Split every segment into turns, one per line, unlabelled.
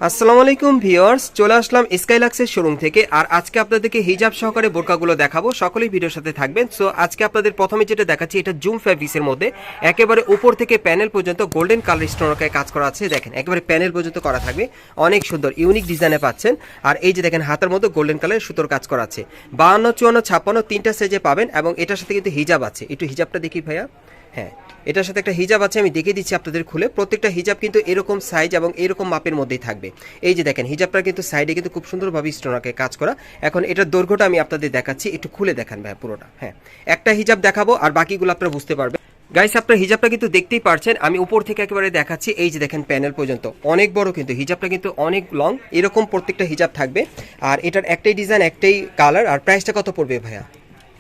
আসসালামু আলাইকুম ভিউয়ার্স, চলে আসলাম স্কাইলাক্সের শোরুম থেকে। আর আজকে আপনাদেরকে হিজাব সহকারে বোরকাগুলো দেখাবো। সকলেই ভিডিওর সাথে থাকবেন। সো আজকে আপনাদের প্রথমে যেটা দেখাচ্ছি, এটা জুম ফ্যাব্রিক্সের মধ্যে একেবারে উপর থেকে প্যানেল পর্যন্ত গোল্ডেন কালার স্টোনকে কাজ করা আছে। দেখেন একেবারে প্যানেল পর্যন্ত করা থাকবে, অনেক সুন্দর ইউনিক ডিজাইনে পাচ্ছেন। আর এই যে দেখেন হাতের মধ্যে গোল্ডেন কালারের সুতোর কাজ করা আছে। 52, 54, 56 তিনটা সাইজে পাবেন এবং এটার সাথে কিন্তু হিজাব আছে। একটু হিজাবটা দেখি ভাইয়া। হ্যাঁ, এটার সাথে একটা হিজাব আছে, আমি দেখিয়ে দিচ্ছি আপনাদের খুলে। প্রত্যেকটা হিজাব কিন্তু এরকম সাইজ এবং এরকম মাপের মধ্যেই থাকবে। এই যে দেখেন হিজাবটা কিন্তু সাইডে কিন্তু খুব সুন্দরভাবে স্টোনাকে কাজ করা। এখন এটার দৈর্ঘ্যটা আমি আপনাদের দেখাচ্ছি, একটু খুলে দেখান ভাই পুরোটা। হ্যাঁ, একটা হিজাব দেখাবো আর বাকিগুলো আপনারা বুঝতে পারবেন। গাইস, আপনার হিজাবটা কিন্তু দেখতেই পারছেন, আমি উপর থেকে একেবারে দেখাচ্ছি। এই যে দেখেন প্যানেল পর্যন্ত অনেক বড়, কিন্তু হিজাবটা কিন্তু অনেক লং। এরকম প্রত্যেকটা হিজাব থাকবে। আর এটার একটাই ডিজাইন, একটাই কালার। আর প্রাইসটা কত পড়বে ভাইয়া?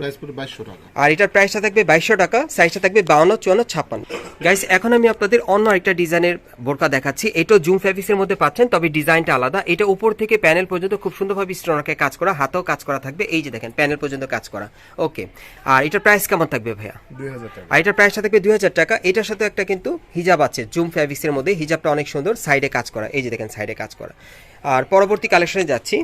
প্রাইস পড়বে 2200 টাকা।
আর এটার প্রাইসটা থাকবে 2200 টাকা। সাইজটা থাকবে 52, 54, 56। গাইস, এখন আমি আপনাদের অন্য আরেকটা ডিজাইনের বোরকা দেখাচ্ছি। এটাও জুম ফ্যাব্রিক্সের মধ্যে পাচ্ছেন, তবে ডিজাইনটা আলাদা। এটা উপর থেকে প্যানেল পর্যন্ত খুব সুন্দরভাবে স্টোনারকে কাজ করা, হাতেও কাজ করা থাকবে। এই যে দেখেন প্যানেল পর্যন্ত কাজ করা। ওকে, আর এটার প্রাইস কেমন থাকবে ভাইয়া?
2000 টাকা।
আর এটার প্রাইসটা থাকবে 2000 টাকা। এটার সাথে একটা কিন্তু হিজাব আছে জুম ফ্যাব্রিক্সের মধ্যে। হিজাবটা অনেক সুন্দর, সাইডে কাজ করা। এই যে দেখেন সাইডে কাজ করা। আর পরবর্তী কালেকশনে যাচ্ছি।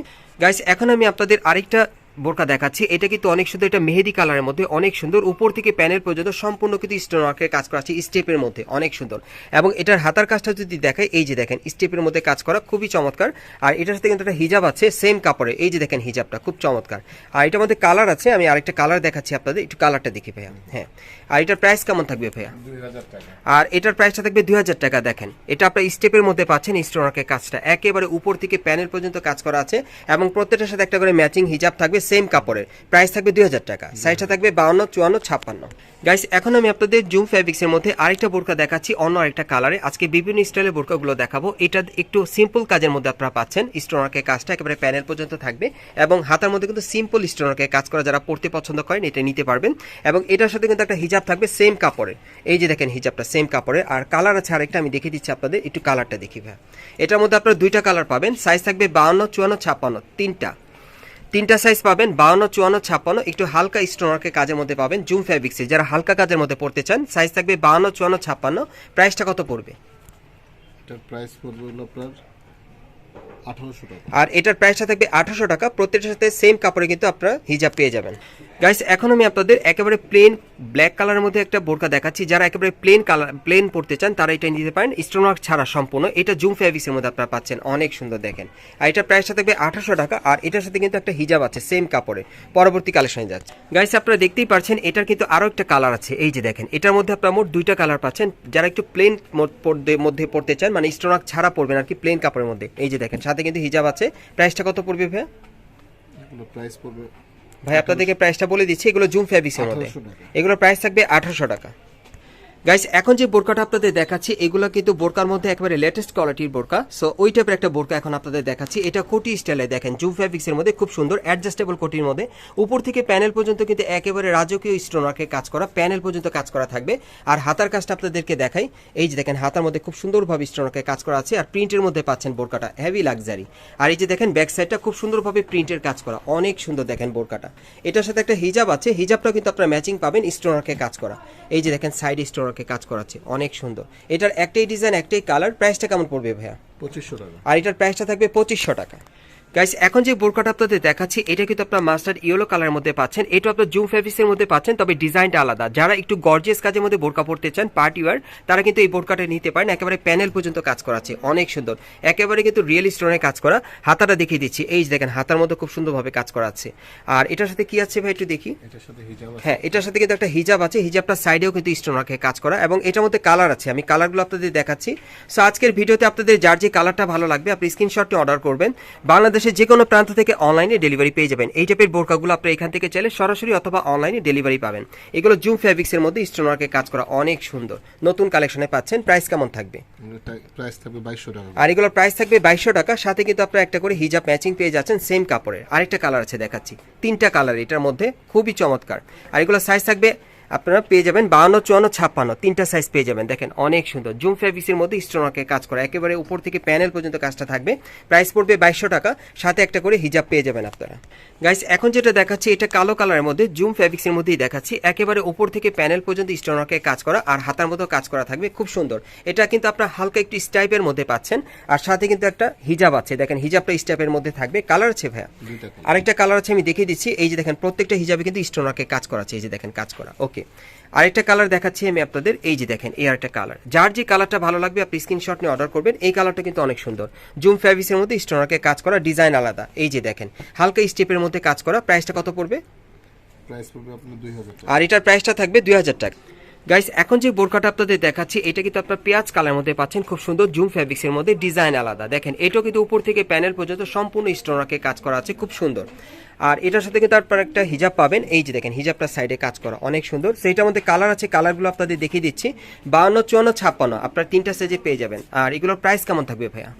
গাইস, এখন আমি আপনাদের আরেকটা বোরকা দেখাচ্ছি। এটা কিন্তু অনেক সুন্দর, এটা মেহেদি কালারের মধ্যে অনেক সুন্দর। উপর থেকে প্যানেল পর্যন্ত সম্পূর্ণ কিন্তু স্টোন ওয়ার্কের কাজ করা আছে, স্টেপের মধ্যে অনেক সুন্দর। এবং এটার হাতার কাজটা যদি দেখায়, এই যে দেখেন স্টেপের মধ্যে কাজ করা, খুবই চমৎকার। আর এটার সাথে কিন্তু একটা হিজাব আছে সেম কাপড়ে। এই যে দেখেন হিজাবটা খুব চমৎকার। আর এটার মধ্যে কালার আছে, আমি আরেকটা কালার দেখাচ্ছি আপনাদের, একটু কালারটা দেখি ভাইয়া। হ্যাঁ, আর এটার প্রাইস কেমন থাকবে ভাইয়া?
2000 টাকা।
আর এটার প্রাইসটা থাকবে 2000 টাকা। দেখেন এটা আপনার স্টেপের মধ্যে পাচ্ছেন, স্টোন ওয়ার্কের কাজটা একেবারে উপর থেকে প্যানেল পর্যন্ত কাজ করা আছে। এবং প্রত্যেকটার সাথে একটা করে ম্যাচিং হিজাব থাকবে সেম কাপড়ের। প্রাইস থাকবে 2000 টাকা। সাইজটা থাকবে 52, 54, 56। গাইস, এখন আমি আপনাদের জুম ফ্যাব্রিক্সের মধ্যে আরেকটা বোরকা দেখাচ্ছি, অন্য আরেকটা কালারে। আজকে বিভিন্ন স্টাইলের বোরকাগুলো দেখাবো। এটা একটু সিম্পল কাজের মধ্যে আপনারা পাচ্ছেন। স্টোন ওয়ার্কের কাজটা একেবারে প্যানেল পর্যন্ত থাকবে এবং হাতার মধ্যে কিন্তু সিম্পল স্টোন ওয়ার্কের কাজ করা, যারা পড়তে পছন্দ করেন এটা নিতে পারবেন। এবং এটার সাথে কিন্তু একটা হিজাব থাকবে সেম কাপড়ের। এই যে দেখেন হিজাবটা সেম কাপড়ের। আর কালার আছে আরেকটা, আমি দেখিয়ে দিচ্ছি আপনাদের, একটু কালারটা দেখি ভাই। এটার মধ্যে আপনারা দুইটা কালার পাবেন। সাইজ থাকবে 52, 54, 56। তিনটা সাইজ পাবেন, 52, 54, 56। একটু হালকা স্টোন ওয়ার্কের কাজের মধ্যে পাবেন জুম ফ্যাব্রিক্সে, যারা হালকা কাজের মধ্যে পড়তে চান। সাইজ থাকবে 52, 54, 56। প্রাইসটা কত পড়বে?
এটার প্রাইস পড়বে হলো আপনার 1800 টাকা।
আর এটার প্রাইসটা থাকবে 1800 টাকা। প্রত্যেকটার সাথে সেম কাপড়ে কিন্তু আপনারা হিজাব পেয়ে যাবেন। গাইস, এখন আমি আপনাদের একেবারে প্লেন ব্ল্যাক কালারের মধ্যে একটা বোরকা দেখাচ্ছি। যারা একেবারে প্লেন পড়তে চান তারা এটা নিতে পারেন, স্টোন ওয়ার্ক ছাড়া সম্পূর্ণ। এটা জুম ফ্যাব্রিক্সের মধ্যে আপনারা পাচ্ছেন, অনেক সুন্দর দেখেন। আর এটার প্রাইসটা থাকবে 1800 টাকা। আর এটার সাথে কিন্তু একটা হিজাব আছে সেম কাপড়ে। পরবর্তী কালেকশনে যাচ্ছে। গাইস, আপনারা দেখতেই পাচ্ছেন এটার কিন্তু আরো একটা কালার আছে। এই যে দেখেন এটার মধ্যে আপনারা মোট দুইটা কালার পাচ্ছেন। যারা একটু প্লেন মধ্যে পড়তে চান, মানে স্টোন ওয়ার্ক ছাড়া পড়বেন আর কি, প্লেন কাপড়ের মধ্যে। এই যে দেখেন সাথে কিন্তু হিজাব আছে। প্রাইসটা কত পড়বে ভাই?
এগুলো প্রাইস পড়বে
ভাই আপনাদেরকে প্রাইসটা বলে দিচ্ছি, এগুলো জুম ফ্যাব্রিক্সের মধ্যে।
1800 টাকা।
এগুলো প্রাইস থাকবে 1800 টাকা। গাইস, এখন যে বোরকাটা আপনাদের দেখাচ্ছি, এগুলো কিন্তু বোরকার মধ্যে একেবারে লেটেস্ট কোয়ালিটির বোরকা। সো ওই টাইপের একটা বোরকা এখন আপনাদের দেখাচ্ছি। এটা কোটি স্টাইলে দেখেন, জুম ফ্যাব্রিক্সের মধ্যে খুব সুন্দর অ্যাডজাস্টেবল কোটির মধ্যে। উপর থেকে প্যানেল পর্যন্ত কিন্তু একেবারে রাজকীয় স্টোন ওয়ার্কের কাজ করা, প্যানেল পর্যন্ত কাজ করা থাকবে। আর হাতার কাজটা আপনাদেরকে দেখাই। এই যে দেখেন হাতার মধ্যে খুব সুন্দরভাবে স্টোন ওয়ার্কের কাজ করা আছে। আর প্রিন্টের মধ্যে পাচ্ছেন বোরকাটা, হেভি লাক্সারি। আর এই যে দেখেন ব্যাক সাইডটা খুব সুন্দরভাবে প্রিন্টের কাজ করা, অনেক সুন্দর দেখেন বোরকাটা। এটার সাথে একটা হিজাব আছে, হিজাবটাও কিন্তু আপনারা ম্যাচিং পাবেন, স্টোন ওয়ার্কের কাজ করা। এই যে দেখেন সাইড স্টোন ওয়ার্কের কাজ করা আছে, অনেক সুন্দর। এটার একটাই ডিজাইন, একটাই কালার। প্রাইসটা কেমন পড়বে ভাইয়া?
2500 টাকা।
আর এটার প্রাইসটা থাকবে 2500 টাকা। গাইস, এখন যে বোরকাটা আপনাদের দেখাচ্ছি, এটা কিন্তু আপনার মাস্টার্ড ইয়েলো কালারের মধ্যে পাচ্ছেন। এটা আপনার জুম ফ্যাব্রিক্সের মধ্যে পাচ্ছেন, তবে ডিজাইনটা আলাদা। যারা একটু গর্জিয়াস কাজের মধ্যে বোরকা পড়তে চান, পার্টি ওয়্যার, তারা কিন্তু এই বোরকাটা নিতে পারেন। একেবারে প্যানেল পর্যন্ত কাজ করা আছে, অনেক সুন্দর। একেবারে কিন্তু রিয়েল স্টোনের কাজ করা। হাতাটা দেখিয়ে দিচ্ছি, এই যে দেখেন হাতার মধ্যে খুব সুন্দরভাবে কাজ করা আছে। আর এটার সাথে কি আছে ভাই একটু দেখি।
এটার সাথে হিজাব আছে।
হ্যাঁ, এটার সাথে কিন্তু একটা হিজাব আছে। হিজাবটা সাইডেও কিন্তু স্টোন ওয়ার্কের কাজ করা এবং এটার মধ্যে কালার আছে। আমি কালারগুলো আপনাদের দেখাচ্ছি। সো আজকের ভিডিওতে আপনাদের যার যে কালারটা ভালো লাগবে আপনি স্ক্রিনশটটি অর্ডার করবেন। বাংলাদেশের যে কোনো প্রান্ত থেকে অনলাইনে ডেলিভারি পেয়ে যাবেন। এই টাইপের বোরকাগুলো আপনি এখান থেকে চাইলে সরাসরি অথবা অনলাইনে ডেলিভারি পাবেন। এগুলো জুম ফ্যাব্রিক্সের মধ্যে স্টোন ওয়ার্কের কাজ করা, অনেক সুন্দর। নতুন কালেকশনে পাচ্ছেন। প্রাইস কেমন থাকবে?
প্রাইস থাকবে 2200 টাকা।
আর এগুলোর প্রাইস থাকবে 2200 টাকা। সাথে কিন্তু আপনারা একটা করে হিজাব ম্যাচিং পেয়ে যাচ্ছেন সেম কাপড়ের। আরেকটা কালার আছে দেখাচ্ছি, তিনটা কালার এটার মধ্যে, খুবই চমৎকার। আর এগুলো সাইজ থাকবে আপনারা পেয়ে যাবেন 52, 54, 56 তিনটা সাইজ পেয়ে যাবেন। দেখেন অনেক সুন্দর জুম ফ্যাব্রিক্সের মধ্যে স্টোনওয়ার্কের কাজ করা, একেবারে উপর থেকে প্যানেল পর্যন্ত কাজটা থাকবে। প্রাইস পড়বে 2200 টাকা, সাথে একটা করে হিজাব পেয়ে যাবেন আপনারা। গাইস এখন যেটা দেখাচ্ছি এটা কালো কালারের মধ্যে জুম ফ্যাব্রিক্সের মধ্যেই দেখাচ্ছি, একেবারে উপর থেকে প্যানেল পর্যন্ত স্টোনওয়ার্কের কাজ করা আর হাতার মতো কাজ করা থাকবে, খুব সুন্দর। এটা কিন্তু আপনার হালকা একটু স্টাইপের মধ্যে পাচ্ছেন, আর সাথে কিন্তু একটা হিজাব আছে। দেখেন হিজাবটা স্টাইপের মধ্যে থাকবে। কালার আছে ভাইয়া? আরেকটা কালার আছে, আমি দেখিয়ে দিচ্ছি। এই যে দেখেন প্রত্যেকটা হিজাবে কিন্তু স্টোনওয়ার্কের কাজ করা আছে, এই যে দেখেন কাজ করা। ওকে, আরেকটা কালার দেখাচ্ছি আমি আপনাদের। এই যে দেখেন এই আরেকটা কালার, যার যে কালারটা ভালো লাগবে আপনি স্ক্রিনশট নিয়ে অর্ডার করবেন। এই কালারটা কিন্তু অনেক সুন্দর, জুম ফ্যাব্রিক্সের মধ্যে স্টোনওয়ার্কের কাজ করা, ডিজাইন আলাদা। এই যে দেখেন হালকা স্টেপের মধ্যে কাজ করা। প্রাইসটা কত পড়বে?
প্রাইস পড়বে আপনার 2000 টাকা।
আর এটার প্রাইসটা থাকবে 2000 টাকা। গাইস এখন যে বোরকাটা আপনাদের দেখাচ্ছি এটা কিন্তু আপনার পেঁয়াজ কালার মধ্যে পাচ্ছেন, খুব সুন্দর জুম ফ্যাব্রিক্সের মধ্যে, ডিজাইন আলাদা। দেখেন এটাও কিন্তু উপর থেকে প্যানেল পর্যন্ত সম্পূর্ণ স্টোনওয়ার্কে কাজ করা আছে, খুব সুন্দর। আর এটার সাথে কিন্তু আপনার একটা হিজাব পাবেন। এই যে দেখেন হিজাবটার সাইডে কাজ করা অনেক সুন্দর। সেইটার মধ্যে কালার আছে, কালারগুলো আপনাদের দেখিয়ে দিচ্ছি। 52, 54, 56 আপনার তিনটা সাইজে পেয়ে যাবেন। আর এগুলোর প্রাইস কেমন থাকবে ভাইয়া?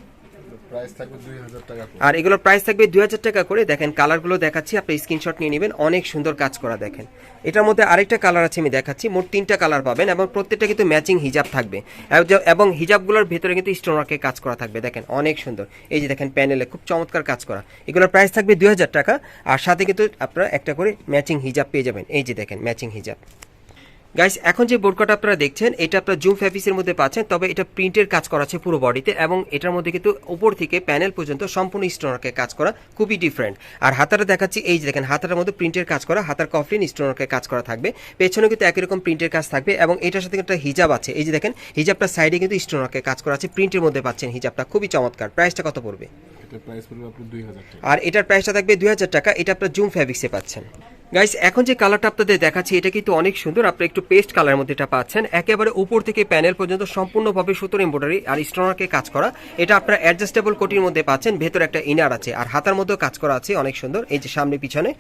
প্রাইস থাকবে 2000 টাকা।
আর এগুলোর প্রাইস থাকবে 2000 টাকা করে। দেখেন কালারগুলো দেখাচ্ছি, আপনি স্ক্রিনশট নিয়ে নেবেন। অনেক সুন্দর কাজ করা। দেখেন এটার মধ্যে আরেকটা কালার আছে, আমি দেখাচ্ছি। মোট 3টা কালার পাবেন এবং প্রত্যেকটা কিন্তু ম্যাচিং হিজাব থাকবে, এবং হিজাবগুলোর ভেতরে কিন্তু স্টোনওয়ার্কে কাজ করা থাকবে। দেখেন অনেক সুন্দর। এই যে দেখেন প্যানেলে খুব চমৎকার কাজ করা। এগুলোর প্রাইস থাকবে 2000 টাকা, আর সাথে কিন্তু আপনারা একটা করে ম্যাচিং হিজাব পেয়ে যাবেন। এই যে দেখেন ম্যাচিং হিজাব। গাইস এখন যে বোরকাটা আপনারা দেখছেন এটা আপনার জুম ফ্যাব্রিক্সের মধ্যে পাচ্ছেন, তবে এটা প্রিন্টের কাজ করা আছে পুরো বডিতে, এবং এটার মধ্যে কিন্তু উপর থেকে প্যানেল পর্যন্ত সম্পূর্ণ স্টোনওয়ার্কের কাজ করা, খুবই ডিফারেন্ট। আর হাতাটা দেখাচ্ছি, এই যে দেখেন হাতার মধ্যে প্রিন্টের কাজ করা, হাতার কফলিন স্টোনওয়ার্কের কাজ করা থাকবে, পেছনে কিন্তু একই রকম প্রিন্টের কাজ থাকবে, এবং এটার সাথে একটা হিজাব আছে। এই যে দেখেন হিজাবটার সাইডে কিন্তু স্টোনওয়ার্কের কাজ করা আছে, প্রিন্টের মধ্যে পাচ্ছেন হিজাবটা, খুবই চমৎকার। প্রাইসটা কত পড়বে?
এটা প্রাইস পড়বে আপনার 2000 টাকা।
আর এটার প্রাইসটা থাকবে 2000 টাকা। এটা আপনার জুম ফ্যাব্রিক্সে পাচ্ছেন। গাইস এখন যে কালারটা আপনাদের দেখাচ্ছি এটা কিন্তু অনেক সুন্দর, আপনি একটু পেস্ট কালারের মধ্যে এটা পাচ্ছেন, একেবারে উপর থেকে প্যানেল পর্যন্ত সম্পূর্ণভাবে সুতোর এমব্রয়ডারি আর স্টোনওয়ার্কে কাজ করা। এটা আপনার অ্যাডজাস্টেবল কোটির মধ্যে পাচ্ছেন, ভেতরে একটা ইনার আছে, আর হাতার মধ্যেও কাজ করা আছে অনেক সুন্দর, এই যে সামনে পিছনে।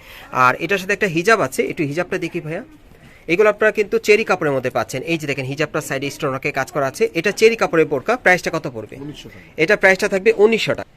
আর এটার সাথে একটা হিজাব আছে, একটু হিজাবটা দেখি ভাইয়া। এগুলো আপনারা কিন্তু চেরি কাপড়ের মধ্যে পাচ্ছেন। এই যে দেখেন হিজাবটার সাইডে স্টোনওয়ার্কে কাজ করা আছে, এটা চেরি কাপড়ের বোরকা। প্রাইসটা কত পড়বে?
1900 টাকা।
এটা প্রাইসটা থাকবে 1900 টাকা।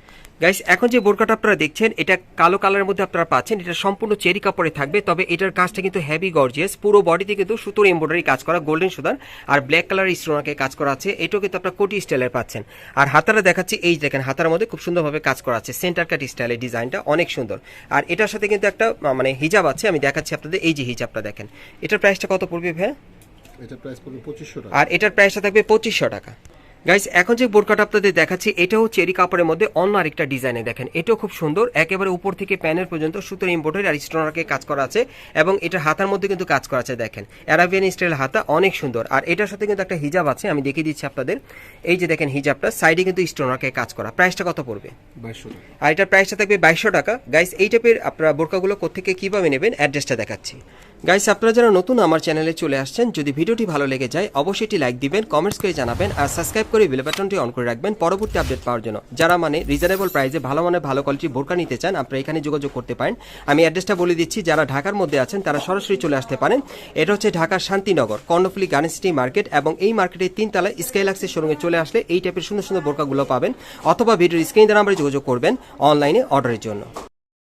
গাইস এখন যে বোরকাটা আপনারা দেখছেন এটা কালো কালারের মধ্যে আপনারা পাচ্ছেন, এটা সম্পূর্ণ চেরি কাপড়ে থাকবে, তবে এটার কাজটা কিন্তু হেভি গর্জিয়াস, পুরো বডিতে কিন্তু সুতোর এমব্রয়ডারি কাজ করা, গোল্ডেন সুতার আর ব্ল্যাক কালার স্টোনওয়ার্কে কাজ করা আছে। এটাও কিন্তু আপনারা কোটি স্টাইলের পাচ্ছেন। আর হাতারা দেখাচ্ছি, এই দেখেন হাতার মধ্যে খুব সুন্দরভাবে কাজ করা আছে, সেন্টার কাট স্টাইলের, ডিজাইনটা অনেক সুন্দর। আর এটার সাথে কিন্তু একটা মানে হিজাব আছে, আমি দেখাচ্ছি আপনাদের। এই যে হিজাবটা দেখেন, এটার প্রাইসটা কত পড়বে ভাই?
এটা প্রাইস পড়বে 2500 টাকা।
আর এটার প্রাইসটা থাকবে 2500 টাকা। গাইস এখন যে বোরকাটা আপনাদের দেখাচ্ছি এটাও চেরি কাপড়ের মধ্যে অন্য আরেকটা ডিজাইনে, দেখেন এটাও খুব সুন্দর, একেবারে উপর থেকে প্যানেল পর্যন্ত সুতোর এমব্রয়ডারি আর স্টোনওয়ার্কে কাজ করা আছে, এবং এটার হাতার মধ্যে কিন্তু কাজ করা আছে। দেখেন অ্যারাবিয়ান স্টাইল হাতা, অনেক সুন্দর। আর এটার সাথে কিন্তু একটা হিজাব আছে, আমি দেখিয়ে দিচ্ছি আপনাদের। এই যে দেখেন হিজাবটা সাইডে কিন্তু স্টোনওয়ার্কে কাজ করা। প্রাইসটা কত পড়বে?
2200 টাকা।
আর এটার প্রাইসটা থাকবে 2200 টাকা। গাইস এই টাইপের আপনারা বোরকাগুলো কোত্থেকে কিভাবে নেবেন অ্যাড্রেসটা দেখাচ্ছি। গাইস আপনারা যারা নতুন আমার চ্যানেলে চলে আসছেন, যদি ভিডিওটি ভালো লেগে যায় অবশ্যই এটি লাইক দিবেন, কমেন্টস করে জানাবেন, আর সাবস্ক্রাইব করে বেল বাটনটি অন করে রাখবেন পরবর্তী আপডেট পাওয়ার জন্য। যারা মানে রিজনেবল প্রাইসে ভালো মানের ভালো কোয়ালিটির বোরকা নিতে চান আপনারা এখানে যোগাযোগ করতে পারেন। আমি অ্যাড্রেসটা বলে দিচ্ছি, যারা ঢাকার মধ্যে আছেন তারা সরাসরি চলে আসতে পারেন। এটা হচ্ছে ঢাকার Shantinagar Karnaphuli garden city market, এবং এই মার্কেটের 3 তলায় স্কাইলাক্সের শোরুমে চলে আসলে এই টাইপের সুন্দর সুন্দর বোরকাগুলো পাবেন, অথবা ভিডিওর স্ক্রিন নাম্বারে যোগাযোগ করবেন অনলাইনে অর্ডারের জন্য।